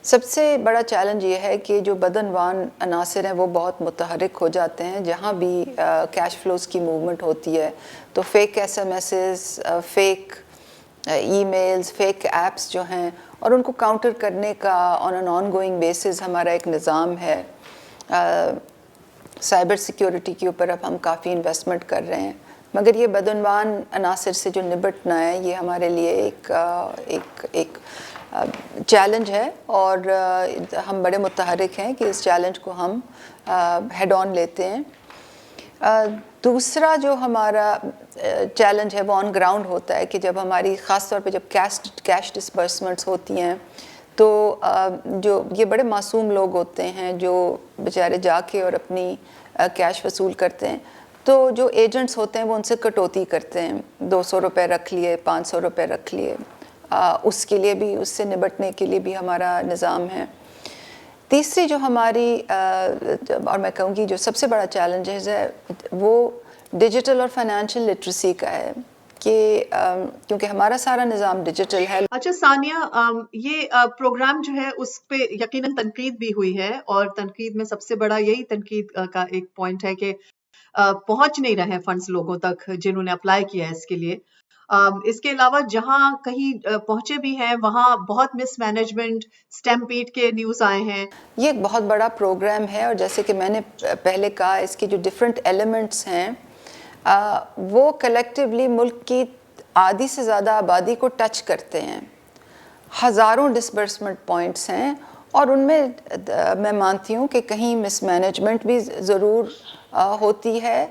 سب سے بڑا چیلنج یہ ہے کہ جو بدعنوان عناصر ہیں وہ بہت متحرک ہو جاتے ہیں. جہاں بھی کیش فلوز کی موومنٹ ہوتی ہے تو fake SMSes, fake emails, fake apps جو ہیں، اور ان کو کاؤنٹر کرنے کا on an ongoing basis ہمارا ایک نظام ہے. سائبر سیکیورٹی کے اوپر اب ہم کافی انویسٹمنٹ کر رہے ہیں، مگر یہ بدعنوان عناصر سے جو نبٹنا ہے یہ ہمارے لیے ایک چیلنج ہے، اور ہم بڑے متحرک ہیں کہ اس چیلنج کو ہم ہیڈ آن لیتے ہیں. دوسرا جو ہمارا چیلنج ہے وہ آن گراؤنڈ ہوتا ہے کہ جب ہماری خاص طور پہ جب کیش ڈسبرسمنٹس ہوتی ہیں تو جو یہ بڑے معصوم لوگ ہوتے ہیں جو بیچارے جا کے اور اپنی کیش وصول کرتے ہیں، تو جو ایجنٹس ہوتے ہیں وہ ان سے کٹوتی کرتے ہیں. 200 روپے رکھ لیے، 500 روپے رکھ لیے. اس کے لیے بھی، اس سے نبٹنے کے لیے بھی ہمارا نظام ہے. تیسری جو ہماری اور میں کہوں گی جو سب سے بڑا چیلنج ہے وہ ڈیجیٹل اور فائنینشیل لٹریسی کا ہے کہ کیونکہ ہمارا سارا نظام ڈیجیٹل ہے. اچھا ثانیہ، یہ پروگرام جو ہے اس پہ یقیناً تنقید بھی ہوئی ہے، اور تنقید میں سب سے بڑا یہی تنقید کا ایک پوائنٹ ہے کہ پہنچ نہیں رہے فنڈز لوگوں تک جنہوں نے اپلائی کیا ہے اس کے لیے. اس کے علاوہ جہاں کہیں پہنچے بھی ہیں وہاں بہت مس مینجمنٹ، اسٹیمپیڈ کے نیوز آئے ہیں. یہ ایک بہت بڑا پروگرام ہے، اور جیسے کہ میں نے پہلے کہا اس کی جو ڈفرینٹ ایلیمنٹس ہیں وہ کلیکٹیولی ملک کی آدھی سے زیادہ آبادی کو ٹچ کرتے ہیں. ہزاروں ڈسبرسمنٹ پوائنٹس ہیں، اور ان میں میں مانتی ہوں کہ کہیں مس مینجمنٹ بھی ضرور ہوتی ہے.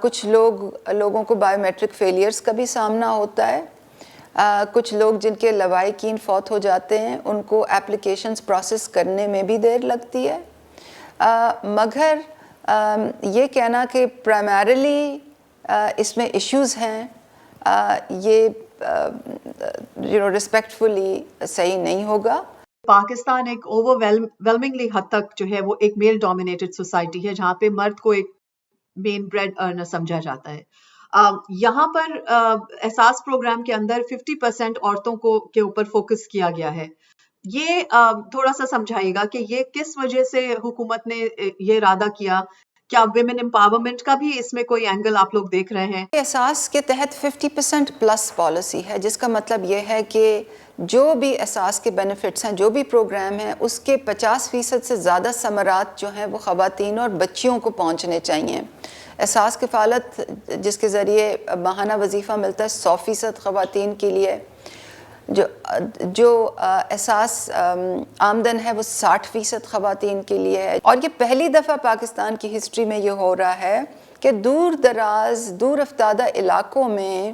کچھ لوگوں کو بایو میٹرک فیلیئرز کا بھی سامنا ہوتا ہے. کچھ لوگ جن کے لواحقین فوت ہو جاتے ہیں ان کو اپلیکیشنز پروسیس کرنے میں بھی دیر لگتی ہے. مگر یہ کہنا کہ پرائمریلی اس میں ایشوز ہیں یہ ریسپیکٹفلی صحیح نہیں ہوگا. پاکستان ایک اوور ویلمنگلی حد تک جو ہے وہ ایک میل ڈومینیٹڈ سوسائٹی ہے جہاں پہ مرد کو ایک مین بریڈ ارنر سمجھا جاتا ہے. یہاں پر احساس پروگرام کے اندر 50% عورتوں کے اوپر فوکس کیا گیا ہے. یہ تھوڑا سا سمجھائیے گا کہ یہ کس وجہ سے حکومت نے یہ ارادہ کیا؟ کیا ویمن امپاورمنٹ کا بھی اس میں کوئی اینگل آپ لوگ دیکھ رہے ہیں؟ احساس کے تحت 50% پلس پالیسی ہے، جس کا مطلب یہ ہے کہ جو بھی احساس کے بینیفٹس ہیں، جو بھی پروگرام ہیں، اس کے 50% سے زیادہ ثمرات جو ہیں وہ خواتین اور بچیوں کو پہنچنے چاہیے. احساس کفالت جس کے ذریعے ماہانہ وظیفہ ملتا ہے 100% خواتین کے لیے، جو احساس آمدن ہے وہ 60% خواتین کے لیے ہے. اور یہ پہلی دفعہ پاکستان کی ہسٹری میں یہ ہو رہا ہے کہ دور دراز، دور افتادہ علاقوں میں،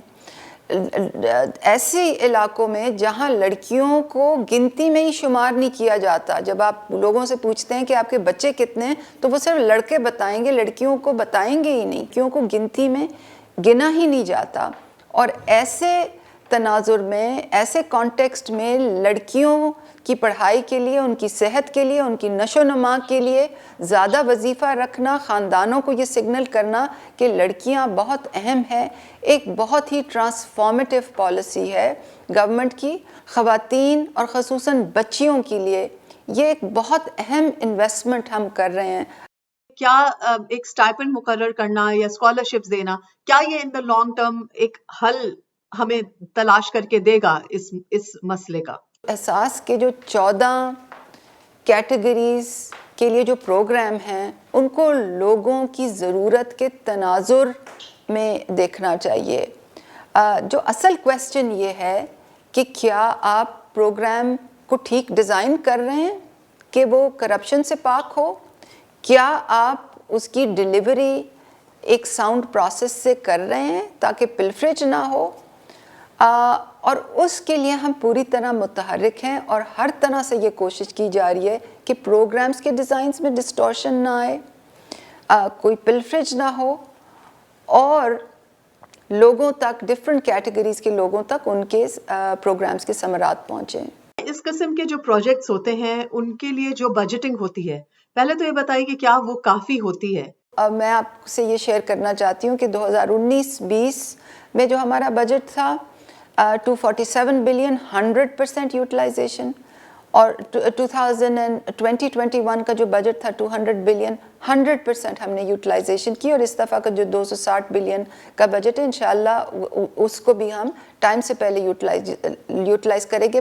ایسے علاقوں میں جہاں لڑکیوں کو گنتی میں ہی شمار نہیں کیا جاتا. جب آپ لوگوں سے پوچھتے ہیں کہ آپ کے بچے کتنے ہیں تو وہ صرف لڑکے بتائیں گے، لڑکیوں کو بتائیں گے ہی نہیں، کیونکہ گنتی میں گنا ہی نہیں جاتا. اور ایسے تناظر میں، ایسے کانٹیکسٹ میں لڑکیوں کی پڑھائی کے لیے، ان کی صحت کے لیے، ان کی نشو و نما کے لیے زیادہ وظیفہ رکھنا، خاندانوں کو یہ سگنل کرنا کہ لڑکیاں بہت اہم ہے، ایک بہت ہی ٹرانسفارمیٹیو پالیسی ہے گورنمنٹ کی خواتین اور خصوصاً بچیوں کے لیے. یہ ایک بہت اہم انویسٹمنٹ ہم کر رہے ہیں. کیا ایک سٹائپنڈ مقرر کرنا یا اسکالرشپس دینا، کیا یہ ان دا لانگ ٹرم ایک حل ہمیں تلاش کر کے دے گا اس مسئلے کا؟ احساس کے جو 14 کیٹیگریز کے لیے جو پروگرام ہیں ان کو لوگوں کی ضرورت کے تناظر میں دیکھنا چاہیے. جو اصل کویسچن یہ ہے کہ کیا آپ پروگرام کو ٹھیک ڈیزائن کر رہے ہیں کہ وہ کرپشن سے پاک ہو؟ کیا آپ اس کی ڈیلیوری ایک ساؤنڈ پروسیس سے کر رہے ہیں تاکہ پلفریج نہ ہو؟ اور اس کے لیے ہم پوری طرح متحرک ہیں، اور ہر طرح سے یہ کوشش کی جا رہی ہے کہ پروگرامز کے ڈیزائنز میں ڈسٹورشن نہ آئے، کوئی پلفریج نہ ہو، اور لوگوں تک، ڈفرینٹ کیٹیگریز کے لوگوں تک ان کے پروگرامز کے ثمرات پہنچیں. اس قسم کے جو پروجیکٹس ہوتے ہیں ان کے لیے جو بجٹنگ ہوتی ہے، پہلے تو یہ بتائیے کہ کیا وہ کافی ہوتی ہے؟ میں آپ سے یہ شیئر کرنا چاہتی ہوں کہ 2019-20 میں جو ہمارا بجٹ تھا 247 بلین 100% یوٹیلائزیشن، اور 2020-21 کا جو بجٹ تھا 200 بلین 100% ہم نے یوٹیلائزیشن کی, اور اس دفعہ کا جو 260 بلین کا بجٹ ہے انشاءاللہ اس کو بھی ہم ٹائم سے پہلے یوٹیلائز کریں گے.